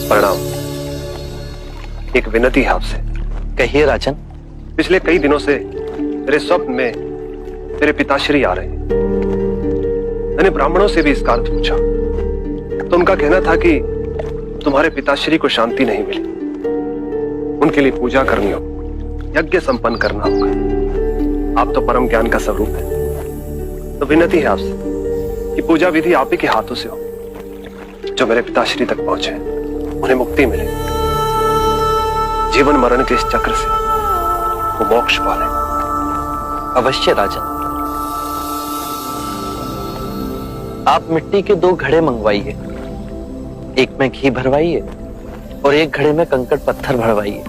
प्रणाम। एक विनती है आपसे। कहिए राजन। पिछले कई दिनों से मेरे स्वप्न में मेरे पिताश्री आ रहे हैं। मैंने ब्राह्मणों से भी इसका अर्थ पूछा तो उनका कहना था कि तुम्हारे पिताश्री को शांति नहीं मिली, उनके लिए पूजा करनी हो, यज्ञ संपन्न करना होगा। आप तो परम ज्ञान का स्वरूप है, तो विनती है आपसे कि पूजा विधि आप ही के हाथों से हो, जो मेरे पिताश्री तक पहुंचे, उन्हें मुक्ति मिले, जीवन मरण के इस चक्र से वो मोक्ष पाले। अवश्य राजन। आप मिट्टी के 2 घड़े मंगवाइए, एक में घी भरवाइए और एक घड़े में कंकड़ पत्थर भरवाइए,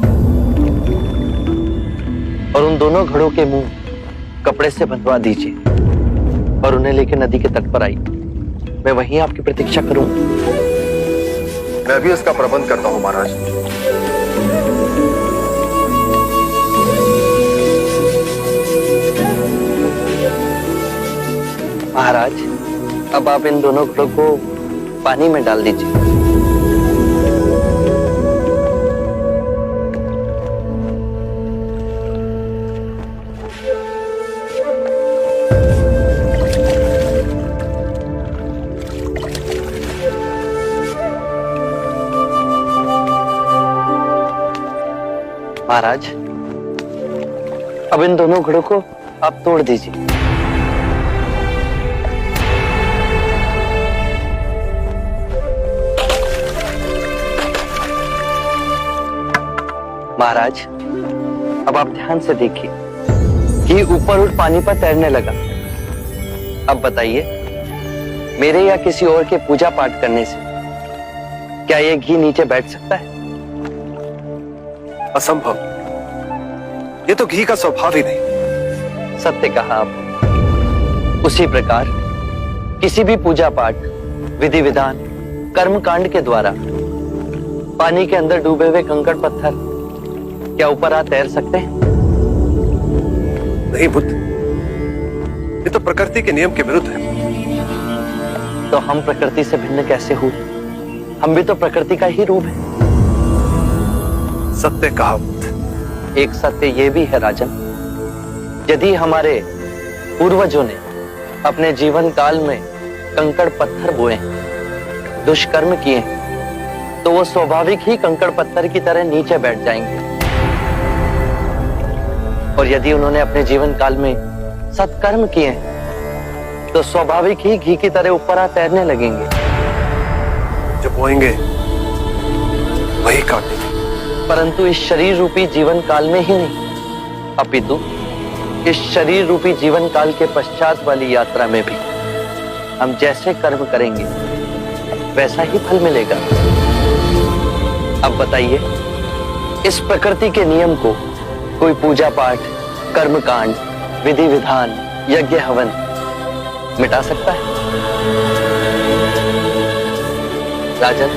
और उन दोनों घड़ों के मुंह कपड़े से बंधवा दीजिए और उन्हें लेकर नदी के तट पर आइए। मैं वहीं आपकी प्रतीक्षा करूंगा। मैं भी इसका प्रबंध करता हूं महाराज। महाराज, अब आप इन दोनों घड़ों को पानी में डाल दीजिए। महाराज, अब इन दोनों घड़ों को आप तोड़ दीजिए। महाराज, अब आप ध्यान से देखिए कि ऊपर उठ पानी पर तैरने लगा। अब बताइए, मेरे या किसी और के पूजा पाठ करने से क्या यह घी नीचे बैठ सकता है? असंभव। ये तो घी का स्वभाव ही नहीं। सत्य कहा आप। उसी प्रकार किसी भी पूजा पाठ, विधि विधान, कर्म कांड के द्वारा पानी के अंदर डूबे हुए कंकड़ पत्थर क्या ऊपर आ तैर सकते हैं? नहीं बुद्ध, ये तो प्रकृति के नियम के विरुद्ध है। तो हम प्रकृति से भिन्न कैसे हुए? हम भी तो प्रकृति का ही रूप है। सत्य कहा बुद्ध। एक सत्य ये भी है राजन, यदि हमारे पूर्वजों ने अपने जीवन काल में कंकड़ पत्थर बोए, दुष्कर्म किए, तो वो स्वाभाविक ही कंकड़ पत्थर की तरह नीचे बैठ जाएंगे। और यदि उन्होंने अपने जीवन काल में सत्कर्म किए तो स्वाभाविक ही घी की तरह ऊपर आ तैरने लगेंगे। जो बोएंगे वही काटेंगे। परंतु इस शरीर रूपी जीवन काल में ही नहीं, अपितु इस शरीर रूपी जीवन काल के पश्चात वाली यात्रा में भी हम जैसे कर्म करेंगे वैसा ही फल मिलेगा। अब बताइए, इस प्रकृति के नियम को कोई पूजा पाठ, कर्म कांड, विधि विधान, यज्ञ हवन मिटा सकता है? राजन,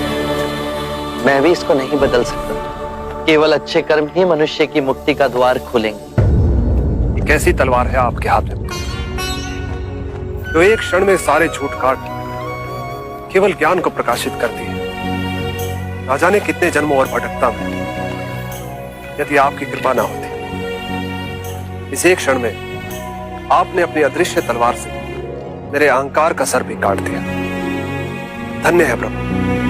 मैं भी इसको नहीं बदल सकता। केवल अच्छे कर्म ही मनुष्य की मुक्ति का द्वार खोलेंगे। एक ऐसी तलवार है आपके हाथ में जो एक क्षण में सारे झूठ काट केवल ज्ञान को प्रकाशित करती है। ना जाने कितने जन्मों और भटकता में यदि आपकी कृपा ना होती, इस एक क्षण में आपने अपनी अदृश्य तलवार से मेरे अहंकार का सर भी काट दिया। धन्य है प्रभु।